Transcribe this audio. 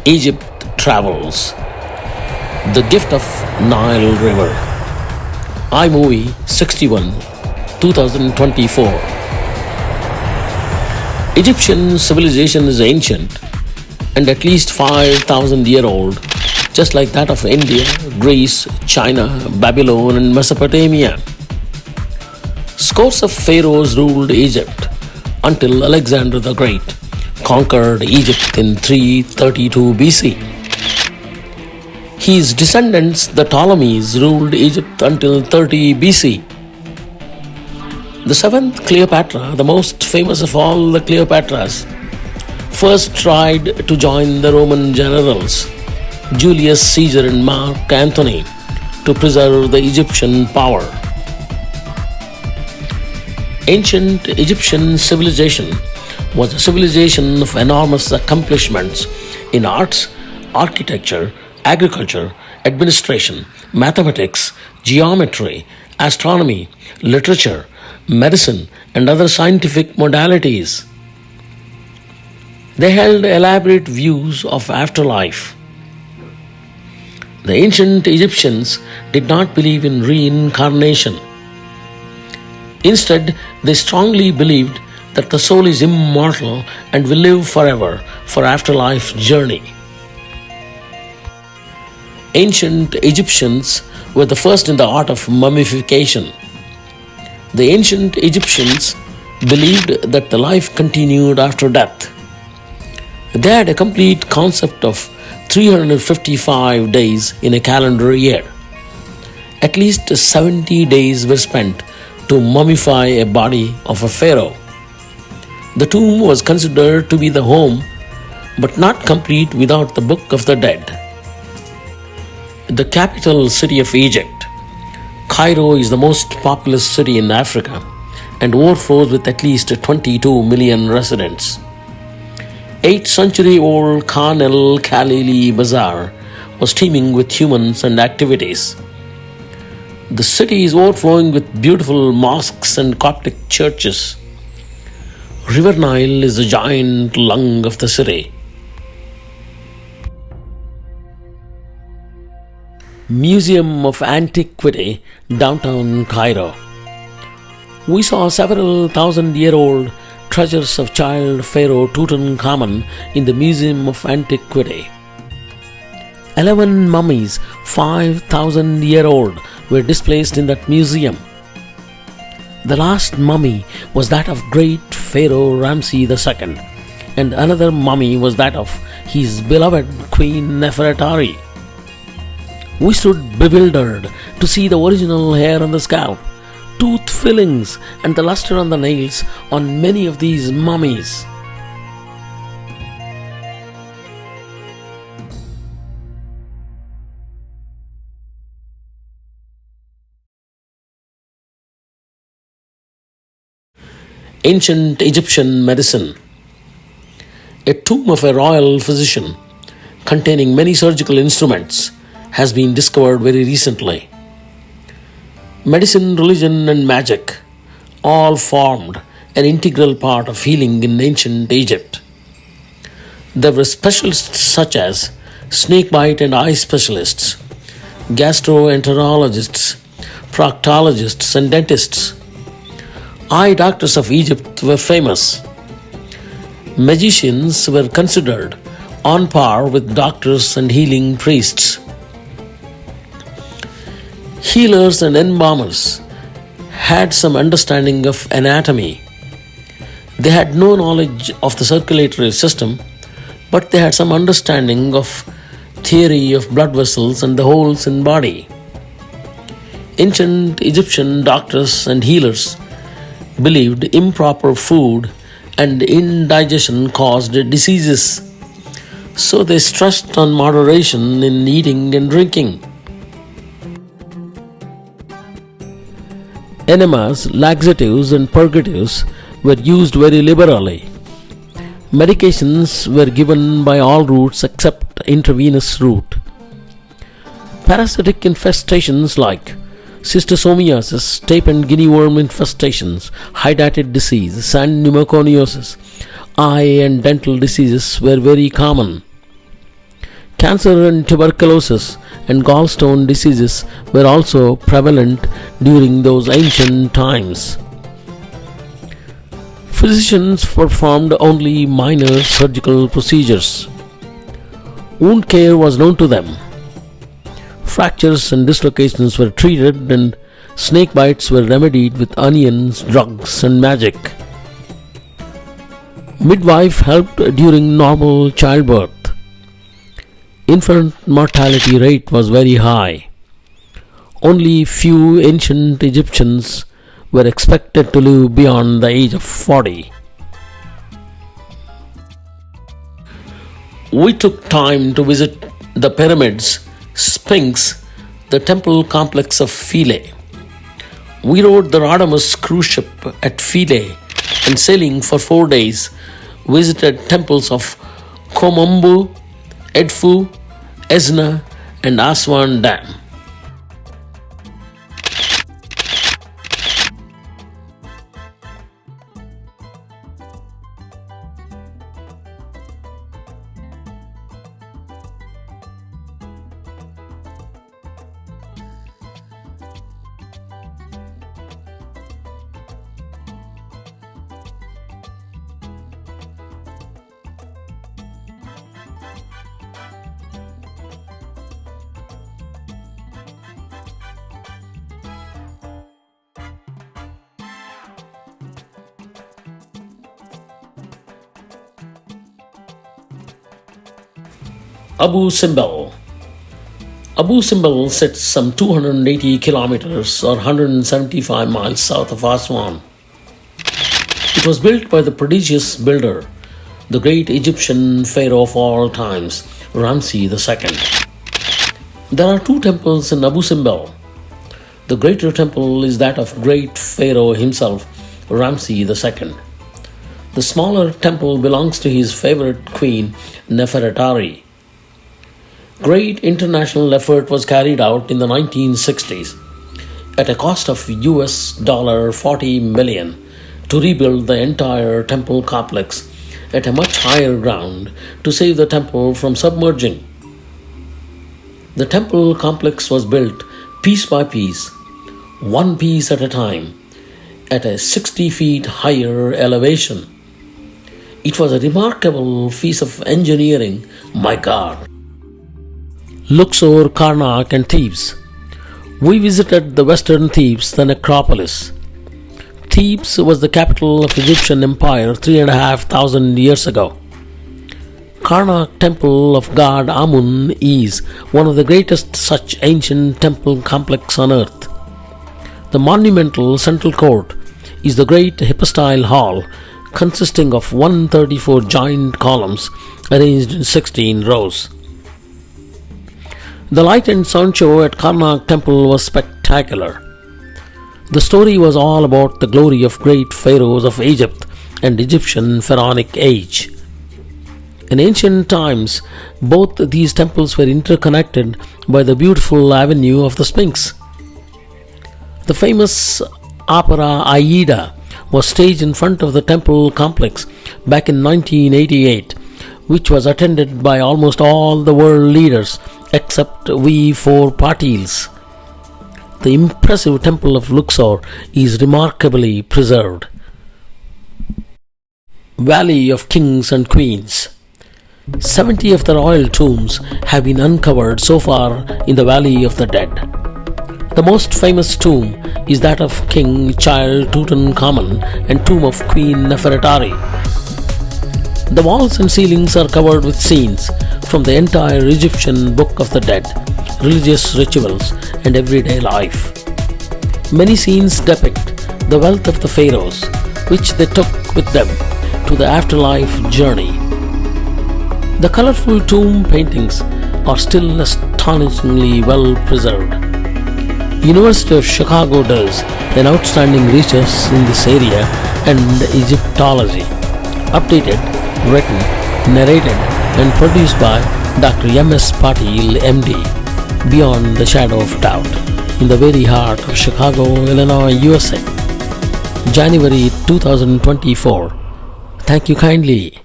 Egypt Travels, The Gift of Nile River, iMovie 61, 2024. Egyptian civilization is ancient and at least 5,000 year old, just like that of India, Greece, China, Babylon and Mesopotamia. Scores of pharaohs ruled Egypt until Alexander the Great conquered Egypt in 332 BC. His descendants, the Ptolomies, ruled Egypt until 30 BC. The seventh Cleopatra, the most famous of all the Cleopatras, first tried to join the Roman generals, Julius Caesar and Mark Antony, to preserve the Egyptian power. Ancient Egyptian civilization was a civilization of enormous accomplishments in arts, architecture, agriculture, administration, mathematics, geometry, astronomy, literature, medicine, and other scientific modalities. They held elaborate views of afterlife. The ancient Egyptians did not believe in reincarnation. Instead, they strongly believed that the soul is immortal and will live forever for afterlife journey. Ancient Egyptians were the first in the art of mummification. The ancient Egyptians believed that the life continued after death. They had a complete concept of 355 days in a calendar year. At least 70 days were spent to mummify a body of a pharaoh. The tomb was considered to be the home, but not complete without the Book of the Dead. The capital city of Egypt, Cairo, is the most populous city in Africa and overflows with at least 22 million residents. 8th century-old Khan el-Khalili Bazaar was teeming with humans and activities. The city is overflowing with beautiful mosques and Coptic churches. River Nile is the giant lung of the city. Museum of Antiquity, downtown Cairo. We saw several thousand-year-old treasures of child pharaoh Tutankhamun in the Museum of Antiquity. 11 mummies, 5,000-year-old, were displaced in that museum. The last mummy was that of great Pharaoh Ramses II, and another mummy was that of his beloved Queen Nefertari. We stood bewildered to see the original hair on the scalp, tooth fillings, and the luster on the nails on many of these mummies. Ancient Egyptian medicine. A tomb of a royal physician containing many surgical instruments has been discovered very recently. Medicine, religion, and magic all formed an integral part of healing in ancient Egypt. There were specialists such as snakebite and eye specialists, gastroenterologists, proctologists, and dentists. Eye doctors of Egypt were famous. Magicians were considered on par with doctors and healing priests. Healers and embalmers had some understanding of anatomy. They had no knowledge of the circulatory system, but they had some understanding of theory of blood vessels and the holes in body. Ancient Egyptian doctors and healers believed improper food and indigestion caused diseases, so they stressed on moderation in eating and drinking. Enemas, laxatives, and purgatives were used very liberally. Medications were given by all routes except intravenous route. Parasitic infestations like schistosomiasis, tape and guinea worm infestations, hydatid disease, and pneumoconiosis, eye and dental diseases were very common. Cancer and tuberculosis and gallstone diseases were also prevalent during those ancient times. Physicians performed only minor surgical procedures. Wound care was known to them. Fractures and dislocations were treated, and snake bites were remedied with onions, drugs, and magic. Midwife helped during normal childbirth. Infant mortality rate was very high. Only few ancient Egyptians were expected to live beyond the age of 40. We took time to visit the pyramids, Sphinx, the temple complex of Philae. We rode the Radamus cruise ship at Philae and sailing for 4 days visited temples of Komombo, Edfu, Esna, and Aswan Dam. Abu Simbel. Abu Simbel sits some 280 kilometers or 175 miles south of Aswan. It was built by the prodigious builder, the great Egyptian pharaoh of all times, Ramses II. There are two temples in Abu Simbel. The greater temple is that of great pharaoh himself, Ramses II. The smaller temple belongs to his favorite queen, Nefertari. Great international effort was carried out in the 1960s at a cost of US $40 million to rebuild the entire temple complex at a much higher ground to save the temple from submerging. The temple complex was built piece by piece, one piece at a time, at a 60 feet higher elevation. It was a remarkable feat of engineering, my God. Luxor, Karnak, and Thebes. We visited the western Thebes, the necropolis. Thebes was the capital of Egyptian empire 3,500 years ago. Karnak temple of god Amun is one of the greatest such ancient temple complex on earth. The monumental central court is the great hypostyle hall consisting of 134 giant columns arranged in 16 rows. The light and sound show at Karnak temple was spectacular. The story was all about the glory of great pharaohs of Egypt and Egyptian pharaonic age. In ancient times, both these temples were interconnected by the beautiful avenue of the Sphinx. The famous opera Aida was staged in front of the temple complex back in 1988, which was attended by almost all the world leaders except we four Patils. The impressive temple of Luxor is remarkably preserved. Valley of Kings and Queens. 70 of the royal tombs have been uncovered so far in the Valley of the Dead. The most famous tomb is that of King Child Tutankhamun and tomb of Queen Nefertari. The walls and ceilings are covered with scenes from the entire Egyptian Book of the Dead, religious rituals, and everyday life. Many scenes depict the wealth of the pharaohs, which they took with them to the afterlife journey. The colorful tomb paintings are still astonishingly well preserved. University of Chicago does an outstanding research in this area and Egyptology. Updated, written, narrated, and produced by Dr. M.S. Patil, MD, Beyond the Shadow of Doubt, in the very heart of Chicago, Illinois, USA. January 2024. Thank you kindly.